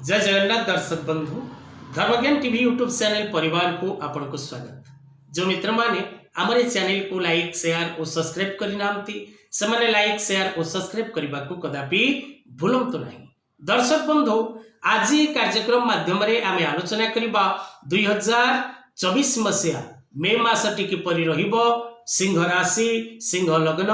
जय जगन्नाथ दर्शक बंधु धर्मज्ञान टीवी यूट्यूब चैनल परिवार को आपन को स्वागत। जो मित्र माने आमरे चैनल को लाइक शेयर और सब्सक्राइब करिनांती सेमाने लाइक शेयर और सब्सक्राइब करबा को कदापि भूलंतु नहीं। दर्शक बंधु आज कार्यक्रम माध्यम रे आमे आलोचना करिबा 2024 मसिया मे मासटी किपरि रहिबो सिंह राशि सिंह लग्न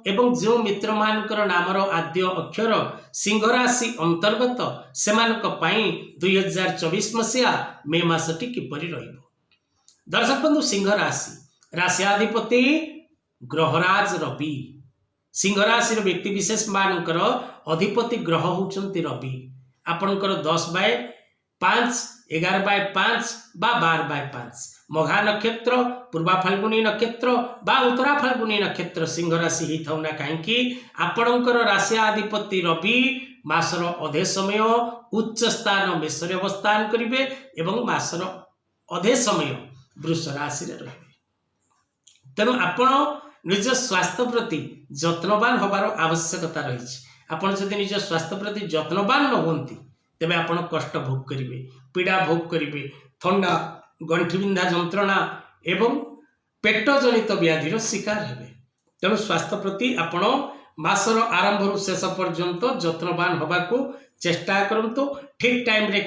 एवं जो मित्र मानकर नामर आद्य अक्षर सिंह राशि अंतर्गत सेमानक पाई 2024 मसिया मे मासटी किपरि रहिबो। दर्शक बंधु सिंह राशि राशियाधिपति ग्रहराज रवि सिंह राशि व्यक्ति विशेष मानकर अधिपति ग्रह होचंती रवि आपणकर 10/5 11/5 बा 12/5 मघा नक्षत्र पूर्वा फाल्गुनी नक्षत्र बा उत्तरा फाल्गुनी नक्षत्र सिंह राशि ही थाउना कहीं आपणकर राशियाधिपति रवि मासर अधे समय उच्च स्थान मेषरे अवस्थान करिवे एवं मासर अधे समय वृष राशि रे रहिबे। तेणु आपण निज स्वास्थ्य प्रति जत्नवान होबार आवश्यकता रही। आपण जदि निज स्वास्थ्य प्रति जत्नवान न होती तेबे आपण कष्ट भोग करिवे पीड़ा भोग करिवे थंडा गंठी बिंधा जंत्रणा एवं पेट जनित व्याधिर शिकार हेबे। तेणु स्वास्थ्य प्रति आपण मासर आरंभ शेष पर्यंत जत्नवान होबाकू चेष्टा करंतु। ठीक टाइम रे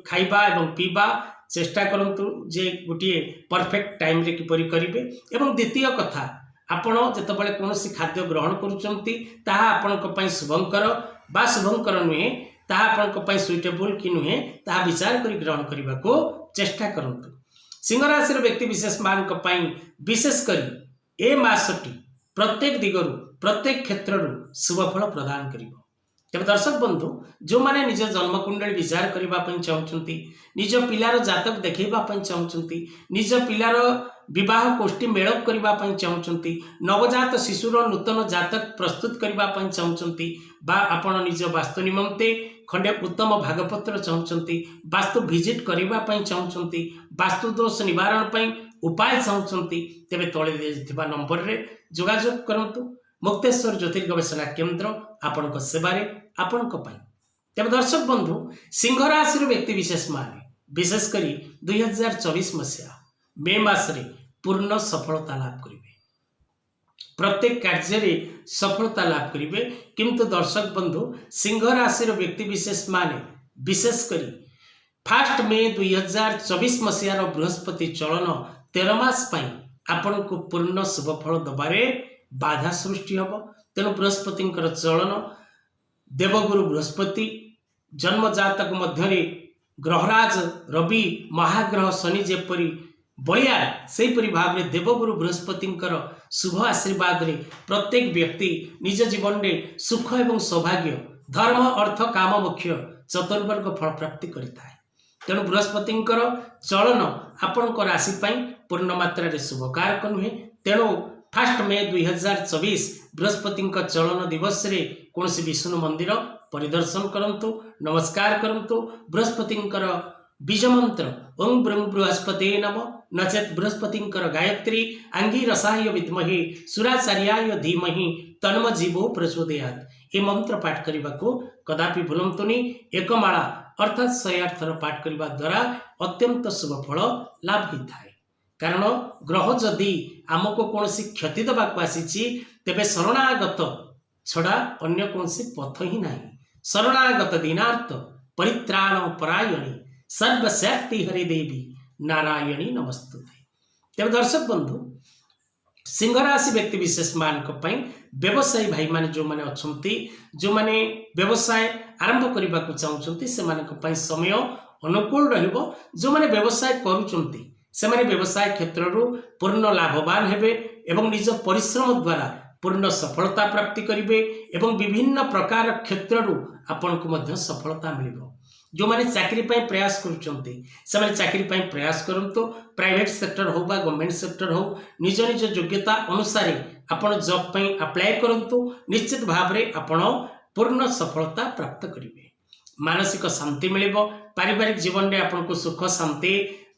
खाइबा एवं पीबा चेष्टा करंतु जे गोटे परफेक्ट टाइम रे किपरि करिवे। एवं द्वितीय कथा आपण जेतबेले कोनोसी खाद्य ग्रहण करूचंती ताहा आपणक पई शुभंकर बा शुभंकर नुहे ताहा आपणक पई सुइटेबल कि नुहे ताहा विचार करी ग्रहण करिबा को चेष्टा करंतु। सिंह राशि व्यक्ति विशेष मानक पई विशेष करी ए मासटी प्रत्येक दिगरु प्रत्येक क्षेत्ररु शुभफल प्रदान करिवो। तब दर्शक बंधु जो माने निज जन्म कुंडली विचार करिबा पई चाहुचंती निज पिलार जातक देखैबा पई चाहुचंती निज पिलार विवाह कोष्ठी मेलप करिबा पई चाहुचंती नवजात शिशुर नूतन जातक प्रस्तुत करिबा पई चाहुचंती बा आपण निज वास्तु निमंते खंडे उत्तम भागपत्र चाहुचंती वास्तु विजिट करिबा पई चाहुचंती वास्तु दोष निवारण पई उपाय चाहुचंती तेबे तळे देथिबा नंबर रे जोगाजोग करंतु। मुक्तेश्वर ज्योतिर्गवेषणा केंद्र आपणक सेवारे आपणक पई। तेबे दर्शक बंधु सिंह राशि व्यक्ति विशेष माने विशेष करी 2024 मसिया मे मास रे पूर्ण सफलता लाभ करिवे प्रत्येक कार्य रे सफलता लाभ करिवे। किंतु दर्शक बंधु सिंह राशि व्यक्ति विशेष माने विशेष करी 1 मे 2024 मसिया रो बृहस्पति चलन 13 मास पई आपण को पूर्ण शुभफल दबारे बाधा सृष्टि हब। तेणु बृहस्पति चलन देवगुरु बृहस्पति जन्म जातक मध्य ग्रहराज रवि महाग्रह शनि जेपरी बलिया से भाव में देवगुरु बृहस्पति शुभ आशीर्वाद रे प्रत्येक व्यक्ति निज जीवन में सुख एवं सौभाग्य धर्म अर्थ काम मोक्ष चतुर्वर्ग फल प्राप्ति करिଥାଏ। तेणु बृहस्पति चलन आपण राशि पूर्ण मात्रा रे शुभकारक नुहे। तेणु 1 मे 2024 बृहस्पति चलन दिवस रे कौन विष्णु मंदिर परिदर्शन करंतु नमस्कार करंतु। बृहस्पति बीज मंत्र ओं ब्रह्म बृहस्पति नम नचेत बृहस्पति गायत्री अंगी रसाय विद्महे सुराचार्याय धीमहि तन्म जीवो प्रचोदयात् ये मंत्र पाठ करने को कदापि भूलंतुनि। एक माला अर्थात 108 थर पाठ करने द्वारा अत्यंत शुभ फल लाभ होता है। कारण ग्रह जदि आमको कौन क्षति देवाक आसी तेबे शरणागत छड़ा अन्य कौन पथ ही ना। शरणागत दीनार्थ परित्राण परायणी सर्वशक्ति हरि देवी नारायणी नमस्तुते। तेज दर्शक बंधु सिंह राशि व्यक्ति विशेष मानक पई व्यवसायी भाई माने जो माने अछंती जो माने व्यवसाय आरंभ करबा को चाहुचंती से मानक पई समय अनुकूल रहिबो। जो माने व्यवसाय करूचंती से माने व्यवसाय क्षेत्र रु पूर्ण लाभवान हेबे एवं निज परिश्रम द्वारा पूर्ण सफलता प्राप्ति करिवे एवं विभिन्न प्रकार क्षेत्र रु आपन को मध्य सफलता मिलिबो। जो माने चाकरी पाई प्रयास करूचंती से माने चाकरी पाई प्रयास करंतु प्राइवेट सेक्टर हो बा गवर्नमेंट सेक्टर हो निज निज योग्यता अनुसार आपण जॉब पाई अप्लाई करंतु निश्चित भाव रे आपण पूर्ण सफलता प्राप्त करिवे। मानसिक शांति मिलिबो पारिवारिक जीवन रे आपण को सुख शांति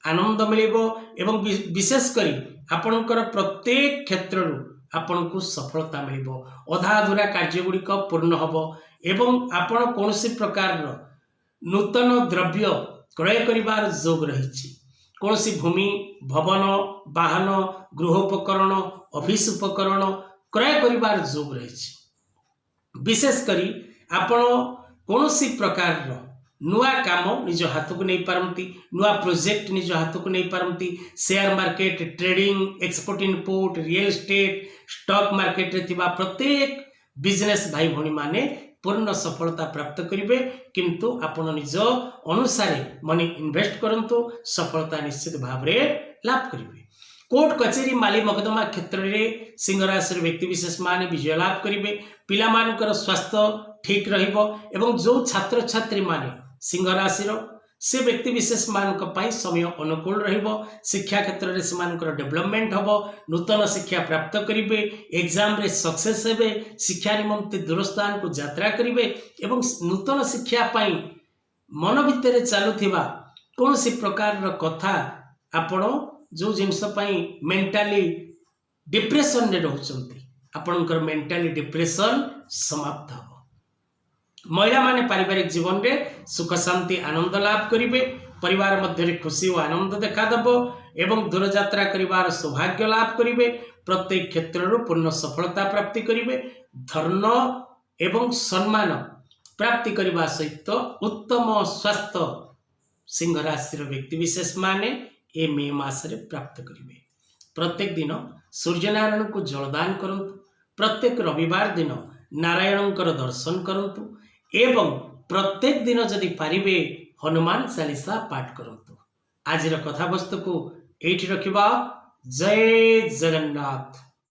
आनंद मिलिबो एवं विशेष करी आपणकर प्रत्येक क्षेत्र रु आपण को सफलता मिलिबो। अधा अधूरा कार्य गुड़िक पूर्ण हबो एवं आपण कौन प्रकार नूतन द्रव्य क्रय करिवार जोग रही। कौन सी भूमि भवन वाहन गृहोपकरण ऑफिस उपकरण क्रय करिवार जोग रही। विशेषकर आपण कौन सी प्रकार नुआ काम निज हाथ को नहीं पारती, नुआ प्रोजेक्ट निज हाथ को नहीं पारती। Share market trading export import real estate stock market रे थिबा प्रत्येक बिजनेस भाई भौणी माने पूर्ण सफलता प्राप्त करेंगे। किंतु आपण निज अनुसार मनी इन्वेस्ट करंतु सफलता निश्चित भाव में लाभ करेंगे। कोर्ट कचेरी माली मकदमा क्षेत्र में सिंह राशि व्यक्ति विशेष माने विजय लाभ करेंगे। पिला मानकर स्वास्थ्य ठीक रहिबो एवं जो छात्र छात्री माने सिंह राशि से व्यक्ति विशेष मान समय अनुकूल रहिबो। शिक्षा क्षेत्र में से डेवलपमेंट हबो, नूतन शिक्षा प्राप्त करेंगे, एग्जाम रे सक्सेस हेबे, शिक्षा निमंते दूर स्थान को यात्रा करेंगे एवं नूतन शिक्षा पाई मन भितर चलुथिबा कौन सी प्रकार कथा आपण जो जिनस पाई मेंटाली डिप्रेशन रे रहउचंती आपणकर मेंटाली डिप्रेशन समाप्त हो। महिला माने पारिवारिक जीवन में सुख शांति आनंद लाभ करेंगे। परिवार मध्य खुशी और आनंद देखा देव एवं दूर यात्रा करिवार सौभाग्य लाभ करेंगे। प्रत्येक क्षेत्र पूर्ण सफलता प्राप्ति करेंगे। धर्म एवं सम्मान प्राप्ति करने सहित उत्तम स्वास्थ्य सिंह राशि व्यक्ति विशेष माने ए मे मासरे प्राप्त करेंगे। प्रत्येक दिन सूर्यनारायण को जलदान करंतु। प्रत्येक रविवार दिन नारायणकर दर्शन करंतु एवं प्रत्येक दिन जदि पारिबे हनुमान चालीसा पाठ करंतु। आज कथा वस्तु को एठी रखिबा। जय जगन्नाथ।